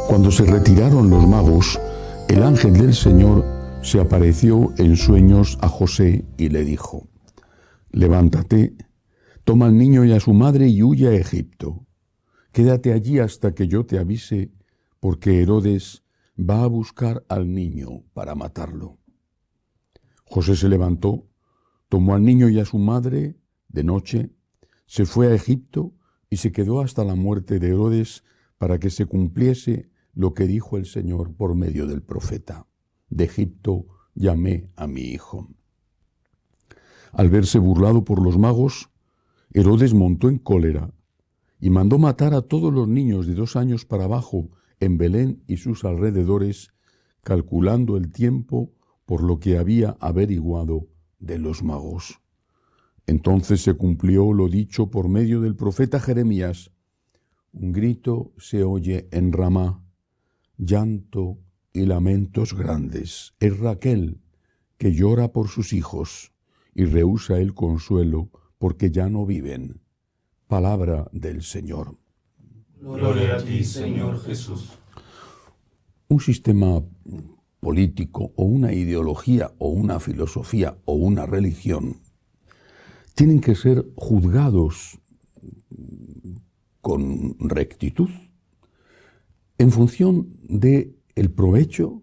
Cuando se retiraron los magos, el ángel del Señor se apareció en sueños a José y le dijo: levántate, toma al niño y a su madre y huye a Egipto. Quédate allí hasta que yo te avise, porque Herodes va a buscar al niño para matarlo. José se levantó, tomó al niño y a su madre de noche, se fue a Egipto y se quedó hasta la muerte de Herodes, para que se cumpliese lo que dijo el Señor por medio del profeta: de Egipto llamé a mi hijo. Al verse burlado por los magos, Herodes montó en cólera y mandó matar a todos los niños de 2 años para abajo en Belén y sus alrededores, calculando el tiempo por lo que había averiguado de los magos. Entonces se cumplió lo dicho por medio del profeta Jeremías: un grito se oye en Ramá, llanto y lamentos grandes. Es Raquel que llora por sus hijos y rehúsa el consuelo porque ya no viven. Palabra del Señor. Gloria a ti, Señor Jesús. Un sistema político o una ideología o una filosofía o una religión tienen que ser juzgados con rectitud en función del provecho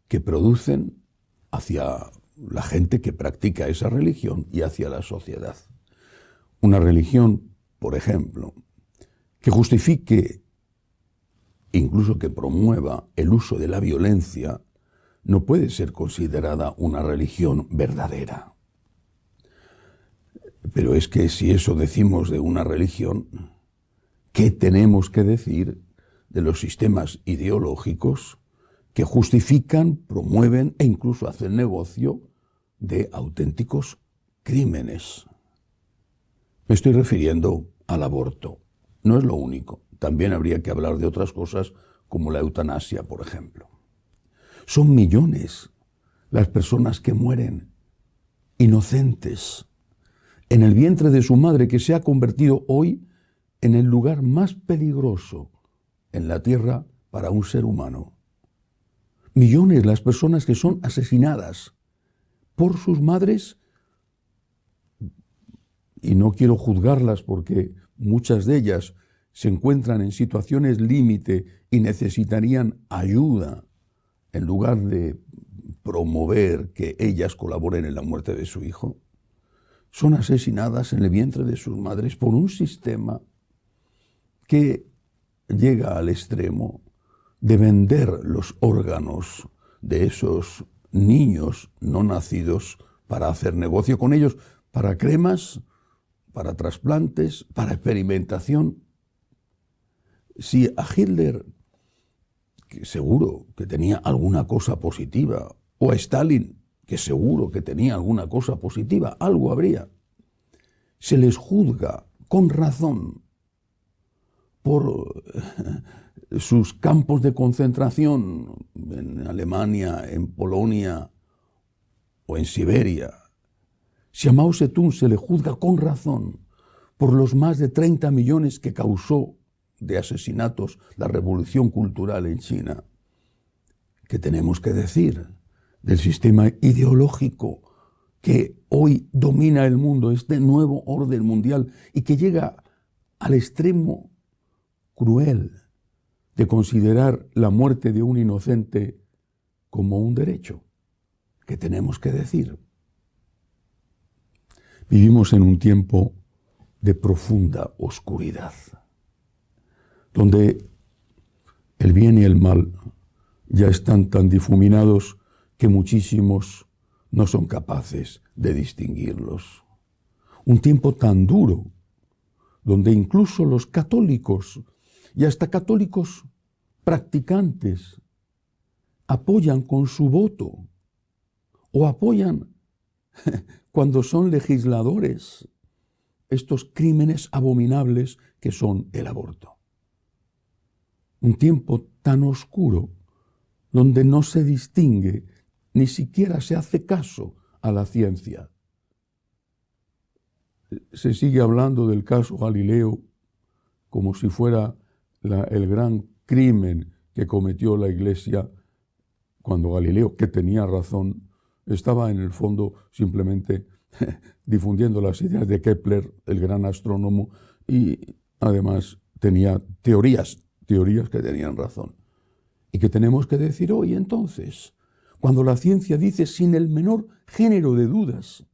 que producen hacia la gente que practica esa religión y hacia la sociedad. Una religión, por ejemplo, que justifique, incluso que promueva el uso de la violencia, no puede ser considerada una religión verdadera. Pero es que si eso decimos de una religión, ¿qué tenemos que decir de los sistemas ideológicos que justifican, promueven e incluso hacen negocio de auténticos crímenes? Me estoy refiriendo al aborto. No es lo único. También habría que hablar de otras cosas como la eutanasia, por ejemplo. Son millones las personas que mueren inocentes en el vientre de su madre, que se ha convertido hoy en el lugar más peligroso en la tierra para un ser humano. Millones las personas que son asesinadas por sus madres, y no quiero juzgarlas porque muchas de ellas se encuentran en situaciones límite y necesitarían ayuda en lugar de promover que ellas colaboren en la muerte de su hijo. Son asesinadas en el vientre de sus madres por un sistema que llega al extremo de vender los órganos de esos niños no nacidos para hacer negocio con ellos, para cremas, para trasplantes, para experimentación. Si a Hitler, que seguro que tenía alguna cosa positiva, o a Stalin, que seguro que tenía alguna cosa positiva, algo habría, se les juzga con razón por sus campos de concentración en Alemania, en Polonia o en Siberia. Si a Mao Zedong se le juzga con razón por los más de 30 millones que causó de asesinatos la revolución cultural en China, ¿qué tenemos que decir del sistema ideológico que hoy domina el mundo, este nuevo orden mundial, y que llega al extremo cruel de considerar la muerte de un inocente como un derecho? ¿Qué tenemos que decir? Vivimos en un tiempo de profunda oscuridad, donde el bien y el mal ya están tan difuminados que muchísimos no son capaces de distinguirlos. Un tiempo tan duro, donde incluso los católicos y hasta católicos practicantes apoyan con su voto o apoyan cuando son legisladores estos crímenes abominables que son el aborto. Un tiempo tan oscuro donde no se distingue, ni siquiera se hace caso a la ciencia. Se sigue hablando del caso Galileo como si fuera el gran crimen que cometió la Iglesia cuando Galileo, que tenía razón, estaba en el fondo simplemente difundiendo las ideas de Kepler, el gran astrónomo, y además tenía teorías que tenían razón. ¿Y qué tenemos que decir hoy entonces? Cuando la ciencia dice sin el menor género de dudas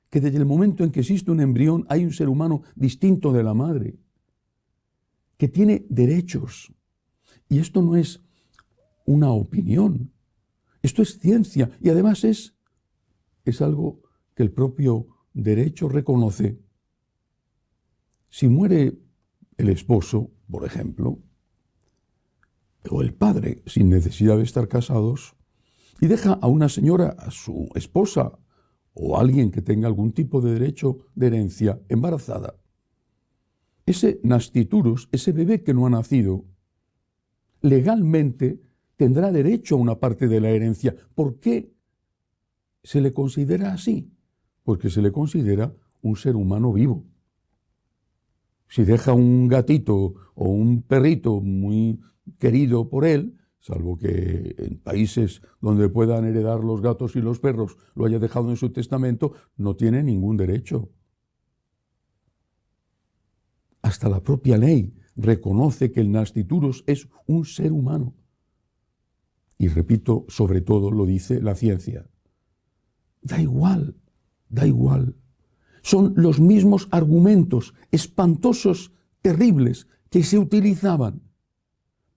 que desde el momento en que existe un embrión hay un ser humano distinto de la madre, que tiene derechos. Y esto no es una opinión, esto es ciencia y además es algo que el propio derecho reconoce. Si muere el esposo, por ejemplo, o el padre, sin necesidad de estar casados, y deja a una señora, a su esposa, o a alguien que tenga algún tipo de derecho de herencia, embarazada, ese nasciturus, ese bebé que no ha nacido, legalmente tendrá derecho a una parte de la herencia. ¿Por qué se le considera así? Porque se le considera un ser humano vivo. Si deja un gatito o un perrito muy querido por él, salvo que en países donde puedan heredar los gatos y los perros lo haya dejado en su testamento, no tiene ningún derecho. Hasta la propia ley reconoce que el nasciturus es un ser humano. Y repito, sobre todo lo dice la ciencia. Da igual. Son los mismos argumentos espantosos, terribles, que se utilizaban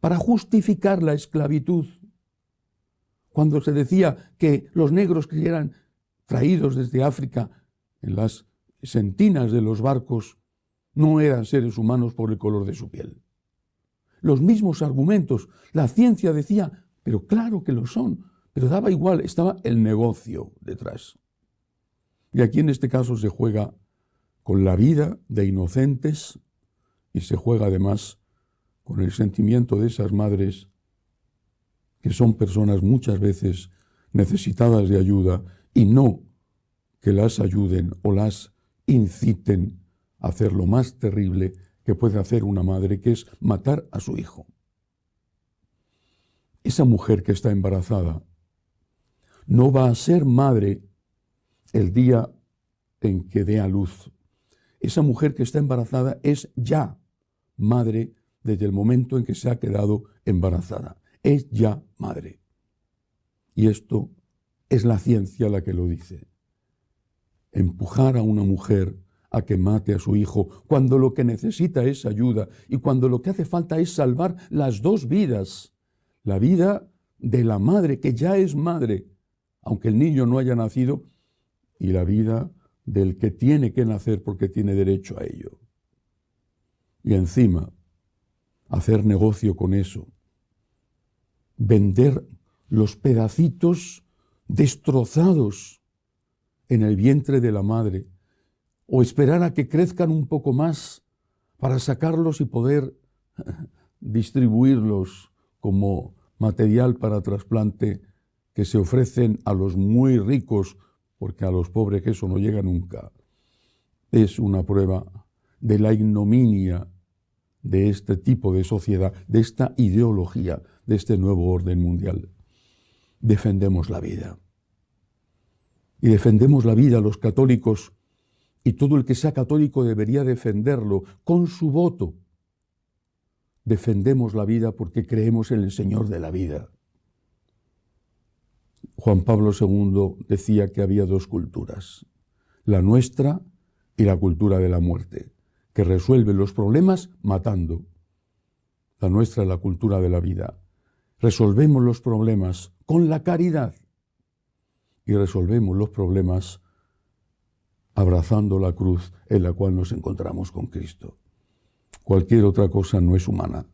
para justificar la esclavitud. Cuando se decía que los negros que eran traídos desde África en las sentinas de los barcos no eran seres humanos por el color de su piel. Los mismos argumentos. La ciencia decía, pero claro que lo son, pero daba igual, estaba el negocio detrás. Y aquí en este caso se juega con la vida de inocentes y se juega además con el sentimiento de esas madres que son personas muchas veces necesitadas de ayuda y no que las ayuden o las inciten a hacer lo más terrible que puede hacer una madre, que es matar a su hijo. Esa mujer que está embarazada no va a ser madre el día en que dé a luz. Esa mujer que está embarazada es ya madre desde el momento en que se ha quedado embarazada. Es ya madre. Y esto es la ciencia la que lo dice. Empujar a una mujer a que mate a su hijo cuando lo que necesita es ayuda y cuando lo que hace falta es salvar las dos vidas. La vida de la madre, que ya es madre, aunque el niño no haya nacido, y la vida del que tiene que nacer porque tiene derecho a ello. Y encima, hacer negocio con eso. Vender los pedacitos destrozados en el vientre de la madre, o esperar a que crezcan un poco más para sacarlos y poder distribuirlos como material para trasplante que se ofrecen a los muy ricos, porque a los pobres eso no llega nunca. Es una prueba de la ignominia de este tipo de sociedad, de esta ideología, de este nuevo orden mundial. Defendemos la vida. Y defendemos la vida los católicos, y todo el que sea católico debería defenderlo con su voto. Defendemos la vida porque creemos en el Señor de la vida. Juan Pablo II decía que había dos culturas, la nuestra y la cultura de la muerte, que resuelve los problemas matando. La nuestra es la cultura de la vida. Resolvemos los problemas con la caridad y resolvemos los problemas abrazando la cruz en la cual nos encontramos con Cristo. Cualquier otra cosa no es humana.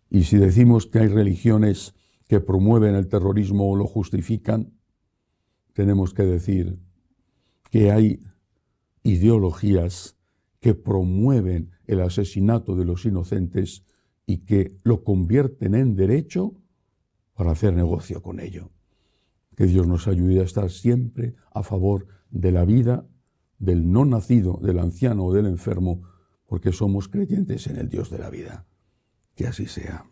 Y si decimos que hay religiones que promueven el terrorismo o lo justifican, tenemos que decir que hay ideologías que promueven el asesinato de los inocentes y que lo convierten en derecho para hacer negocio con ello. Que Dios nos ayude a estar siempre a favor de la vida, del no nacido, del anciano o del enfermo, porque somos creyentes en el Dios de la vida. Que así sea.